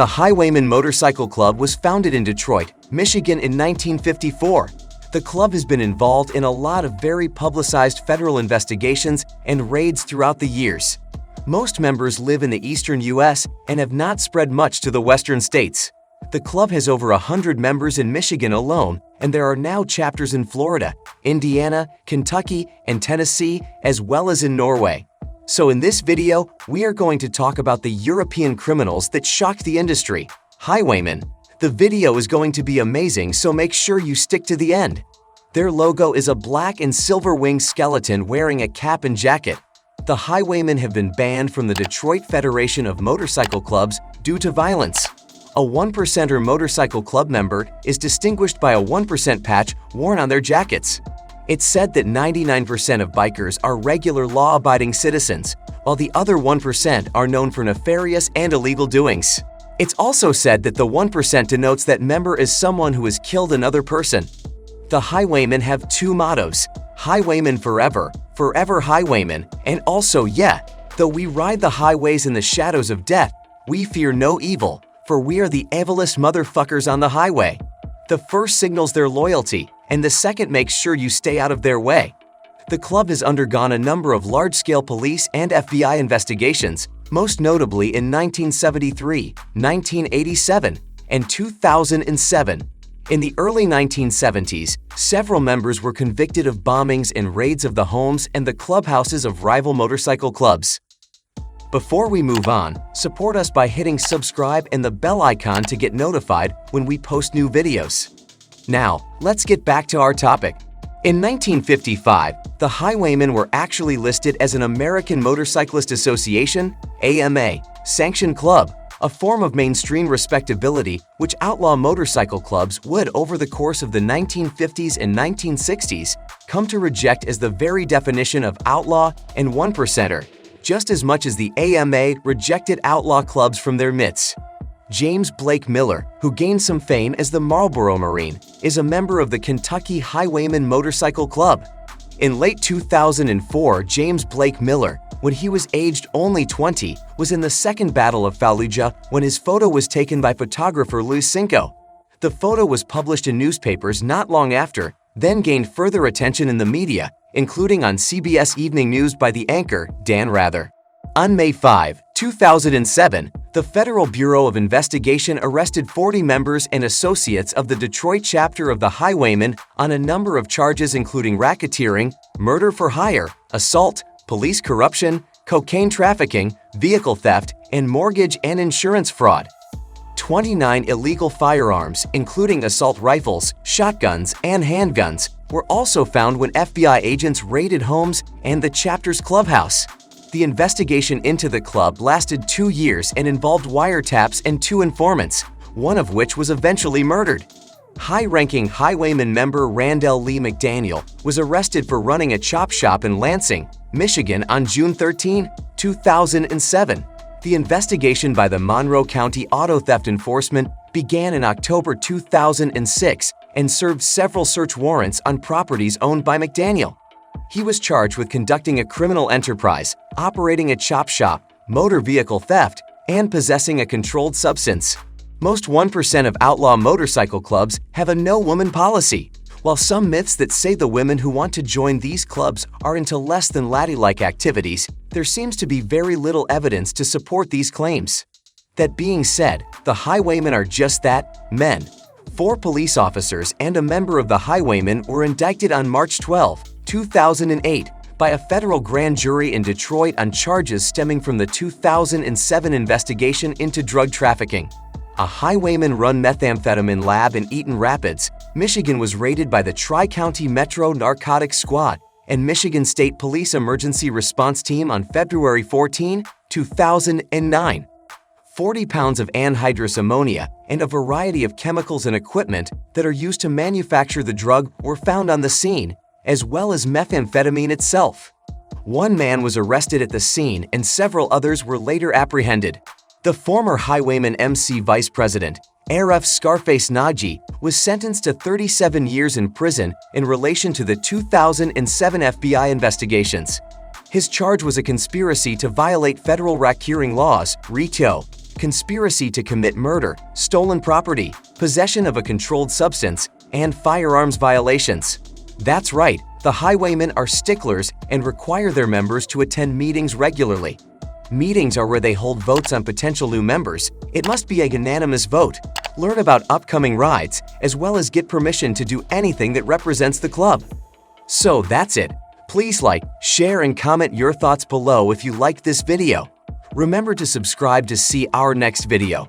The Highwaymen Motorcycle Club was founded in Detroit, Michigan in 1954. The club has been involved in a lot of very publicized federal investigations and raids throughout the years. Most members live in the eastern U.S. and have not spread much to the western states. The club has over 100 members in Michigan alone, and there are now chapters in Florida, Indiana, Kentucky, and Tennessee, as well as in Norway. So in this video, we are going to talk about the European criminals that shocked the industry, highwaymen. The video is going to be amazing, so make sure you stick to the end. Their logo is a black and silver winged skeleton wearing a cap and jacket. The highwaymen have been banned from the Detroit Federation of Motorcycle Clubs due to violence. A 1%er motorcycle club member is distinguished by a 1% patch worn on their jackets. It's said that 99% of bikers are regular law-abiding citizens, while the other 1% are known for nefarious and illegal doings. It's also said that the 1% denotes that member is someone who has killed another person. The highwaymen have two mottos: Highwaymen Forever, Forever Highwaymen, and also, though we ride the highways in the shadows of death, we fear no evil, for we are the evilest motherfuckers on the highway. The first signals their loyalty, and the second makes sure you stay out of their way. The club has undergone a number of large-scale police and FBI investigations, most notably in 1973, 1987, and 2007. In the early 1970s, several members were convicted of bombings and raids of the homes and the clubhouses of rival motorcycle clubs. Before we move on, support us by hitting subscribe and the bell icon to get notified when we post new videos. Now, let's get back to our topic. In 1955, the Highwaymen were actually listed as an American Motorcyclist Association (AMA) sanctioned club, a form of mainstream respectability which outlaw motorcycle clubs would, over the course of the 1950s and 1960s, come to reject as the very definition of outlaw and 1%er, just as much as the AMA rejected outlaw clubs from their midst. James Blake Miller, who gained some fame as the Marlboro Marine, is a member of the Kentucky Highwaymen Motorcycle Club. In late 2004, James Blake Miller, when he was aged only 20, was in the Second Battle of Fallujah when his photo was taken by photographer Luis Cinco. The photo was published in newspapers not long after, then gained further attention in the media, including on CBS Evening News by the anchor Dan Rather. On May 5, 2007, the Federal Bureau of Investigation arrested 40 members and associates of the Detroit chapter of the Highwaymen on a number of charges including racketeering, murder for hire, assault, police corruption, cocaine trafficking, vehicle theft, and mortgage and insurance fraud. 29 illegal firearms, including assault rifles, shotguns, and handguns, were also found when FBI agents raided homes and the chapter's clubhouse. The investigation into the club lasted 2 years and involved wiretaps and 2 informants, one of which was eventually murdered. High-ranking Highwaymen member Randall Lee McDaniel was arrested for running a chop shop in Lansing, Michigan on June 13, 2007. The investigation by the Monroe County Auto Theft Enforcement began in October 2006 and served several search warrants on properties owned by McDaniel. He was charged with conducting a criminal enterprise, operating a chop shop, motor vehicle theft, and possessing a controlled substance. Most 1% of outlaw motorcycle clubs have a no-woman policy. While some myths that say the women who want to join these clubs are into less than ladylike activities, there seems to be very little evidence to support these claims. That being said, the highwaymen are just that, men. 4 police officers and a member of the highwaymen were indicted on March 12, 2008, by a federal grand jury in Detroit on charges stemming from the 2007 investigation into drug trafficking. A highwayman-run methamphetamine lab in Eaton Rapids, Michigan was raided by the Tri-County Metro Narcotics Squad and Michigan State Police Emergency Response Team on February 14, 2009. 40 pounds of anhydrous ammonia and a variety of chemicals and equipment that are used to manufacture the drug were found on the scene, as well as methamphetamine itself. 1 man was arrested at the scene and several others were later apprehended. The former Highwaymen MC Vice President, Aref Scarface Naji, was sentenced to 37 years in prison in relation to the 2007 FBI investigations. His charge was a conspiracy to violate federal racketeering laws, RICO, conspiracy to commit murder, stolen property, possession of a controlled substance, and firearms violations. That's right, the Highwaymen are sticklers and require their members to attend meetings regularly. Meetings are where they hold votes on potential new members. It must be a unanimous vote. Learn about upcoming rides, as well as get permission to do anything that represents the club. So that's it. Please like, share, and comment your thoughts below if you liked this video. Remember to subscribe to see our next video.